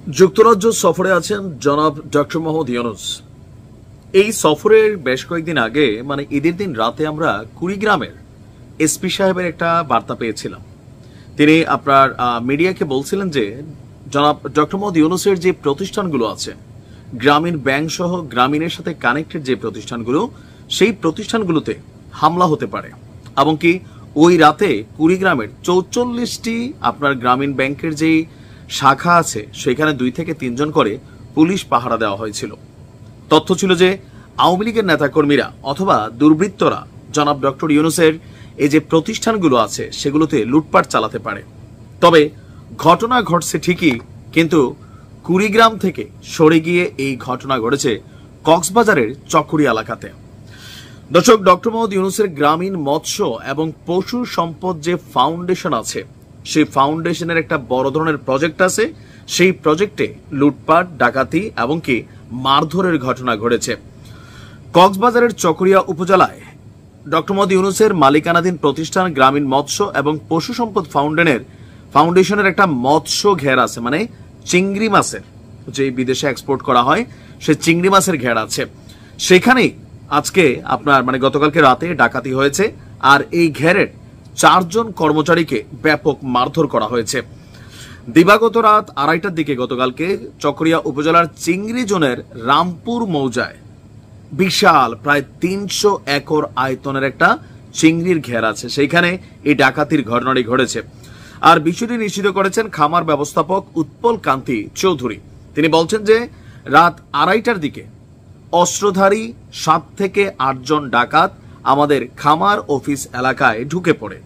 যুক্তরাজ্য সফরে আছেন জনাব ডক্টর মোহাম্মদ ইউনূস। এই সফরের বেশ কয়েকদিন আগে মানে ঈদের দিন রাতে আমরা কুড়িগ্রামের এসপি সাহেবের একটা বার্তা পেয়েছিলাম। তিনি আপনার মিডিয়াকে বলছিলেন যে জনাব ডক্টর মোহাম্মদ ইউনূসের যে প্রতিষ্ঠানগুলো আছে, গ্রামীণ ব্যাংক সহ গ্রামীণের সাথে কানেক্টেড যে প্রতিষ্ঠানগুলো, সেই প্রতিষ্ঠানগুলোতে হামলা হতে পারে এবং কি ওই রাতে কুড়িগ্রামের 44টি আপনার গ্রামীণ ব্যাংকের যেই শাখা আছে সেখানে 2 থেকে 3 জন করে পুলিশ পাহারা দেওয়া হয়েছিল। তথ্য ছিল যে আওয়ামী লীগের নেতাকর্মীরা অথবা দুর্বৃত্তরা জনাব ডক্টর ইউনূসের এই যে প্রতিষ্ঠানগুলো আছে সেগুলোতে লুটপাট চালাতে পারে। তবে ঘটনা ঘটছে ঠিকই, কিন্তু কুড়িগ্রাম থেকে সরে গিয়ে এই ঘটনা ঘটেছে কক্সবাজারের চকরিয়া এলাকাতে। দর্শক, ডক্টর মোহাম্মদ ইউনূসের গ্রামীণ মৎস্য এবং পশু সম্পদ যে ফাউন্ডেশন আছে, সেই ফাউন্ডেশনের একটা বড় ধরনের প্রজেক্ট আছে। সেই প্রজেক্টে লুটপাট, ডাকাতি এবং কি মারধরের ঘটনা ঘটেছে। কক্সবাজারের চকরিয়া উপজেলায় ডক্টর মোহাম্মদ ইউনূসের মালিকানাধীন প্রতিষ্ঠান গ্রামীণ মৎস্য এবং পশু সম্পদ ফাউন্ডেশনের একটা মৎস্য ঘের আছে, মানে চিংড়ি মাছের যে বিদেশে এক্সপোর্ট করা হয় সেই চিংড়ি মাছের ঘের আছে। সেখানেই আজকে আপনার মানে গতকালকে রাতে ডাকাতি হয়েছে, আর এই ঘেরের 4 জন কর্মচারীকে ব্যাপক মারধর করা হয়েছে। দিবাগত রাত 2:30টার দিকে গতকালকে চকরিয়া উপজেলার চিংড়ি জোনের রামপুর মৌজায় বিশাল প্রায় 300 একর আয়তনের একটা চিংড়ির ঘের আছে, সেইখানে এই ডাকাতির ঘটনাটি ঘটেছে। আর বিষয়টি নিশ্চিত করেছেন খামার ব্যবস্থাপক উৎপল কান্তি চৌধুরী। তিনি বলছেন যে রাত 2:30টার দিকে অস্ত্রধারী 7 থেকে 8 জন ডাকাত আমাদের খামার অফিস এলাকায় ঢুকে পড়ে।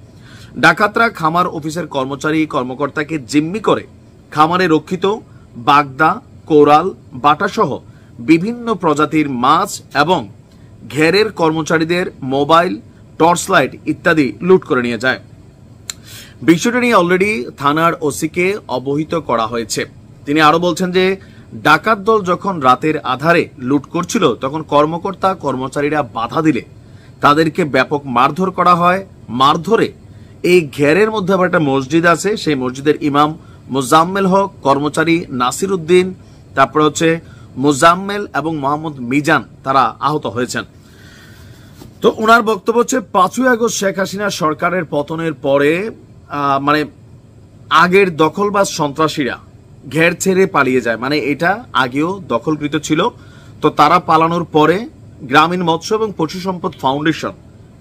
ডাকাতরা খামার অফিসের কর্মকর্তাকে জিম্মি করে খামারে রক্ষিত বাগদা, কোরাল, বাটা সহ বিভিন্ন প্রজাতির মাছ এবং ঘেরের কর্মচারীদের মোবাইল, টর্চ লাইট ইত্যাদি লুট করে নিয়ে যায়। বিষয়টি নিয়ে অলরেডি থানার ওসিকে অবহিত করা হয়েছে। তিনি আরো বলছেন যে ডাকাত দল যখন রাতের আধারে লুট করছিল তখন কর্মচারীরা বাধা দিলে তাদেরকে ব্যাপক মারধর করা হয়। মারধরে এই ঘেরের মধ্যে আবার একটা মসজিদ আছে, সেই মসজিদের ইমাম মোজাম্মেল হক, কর্মচারী নাসির উদ্দিন, তারপরে হচ্ছে মোজাম্মেল এবং মোহাম্মদ মিজান, তারা আহত হয়েছেন। তো ওনার বক্তব্য হচ্ছে 5ই আগস্ট শেখ হাসিনা সরকারের পতনের পরে মানে আগের দখলবাজ সন্ত্রাসীরা ঘের ছেড়ে পালিয়ে যায়, মানে এটা আগেও দখলকৃত ছিল। তো তারা পালানোর পরে গ্রামীণ মৎস্য এবং পশু সম্পদ ফাউন্ডেশন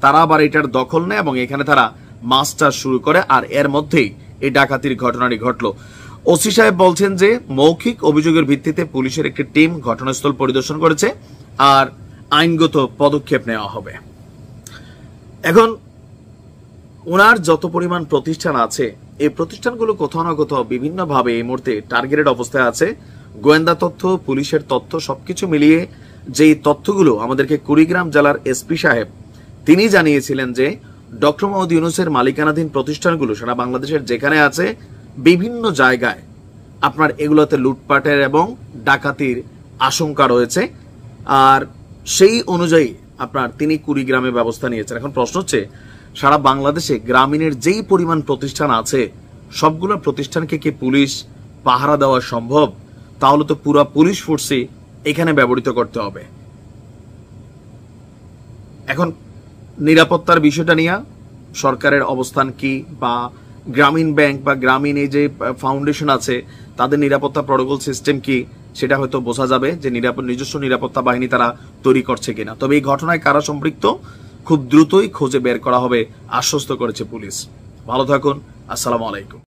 তারা আবার এটার দখল নেয় এবং এখানে তারা মাছ চাষ শুরু করে, আর এর মধ্যেই এই ডাকাতির ঘটনাটি ঘটলো। ওসি সাহেব বলছেন যে মৌখিক অভিযোগের ভিত্তিতে পুলিশের একটি টিম ঘটনাস্থল পরিদর্শন করেছে আর আইনগত পদক্ষেপ নেওয়া হবে। এখন ওনার যত পরিমাণ প্রতিষ্ঠান আছে, এই প্রতিষ্ঠানগুলো কোথাও না কোথাও বিভিন্নভাবে এই মুহূর্তে টার্গেটেড অবস্থায় আছে। গোয়েন্দা তথ্য, পুলিশের তথ্য সবকিছু মিলিয়ে যেই তথ্যগুলো আমাদেরকে কুড়িগ্রাম জেলার এসপি সাহেব তিনি জানিয়েছিলেন যে ডক্টর মোহাম্মদ ইউনূসের মালিকানাধীন প্রতিষ্ঠানগুলো সারা বাংলাদেশের যেখানে আছে বিভিন্ন জায়গায় আপনার এগুলোতে লুটপাটের এবং ডাকাতির আশঙ্কা রয়েছে, আর সেই অনুযায়ী আপনার তিনি কুড়িগ্রামে ব্যবস্থা নিয়েছেন। এখন প্রশ্ন হচ্ছে সারা বাংলাদেশে গ্রামীণের যেই পরিমাণ প্রতিষ্ঠান আছে সবগুলো প্রতিষ্ঠানকে কি পুলিশ পাহারা দেওয়া সম্ভব? তাহলে তো পুরো পুলিশ ফোর্সই এখানে ব্যবহৃত করতে হবে। এখন নিরাপত্তার বিষয়টা নিয়ে সরকারের অবস্থান কি, বা গ্রামীণ ব্যাংক বা গ্রামীণ এই যে ফাউন্ডেশন আছে তাদের নিরাপত্তা প্রটোকল সিস্টেম কি, সেটা হয়তো বোঝা যাবে যে নিজস্ব নিরাপত্তা বাহিনী তারা তৈরি করছে কিনা। তবে এই ঘটনায় কারা সম্পৃক্ত খুব দ্রুতই খুঁজে বের করা হবে আশ্বস্ত করেছে পুলিশ। ভালো থাকুন, আসসালামু আলাইকুম।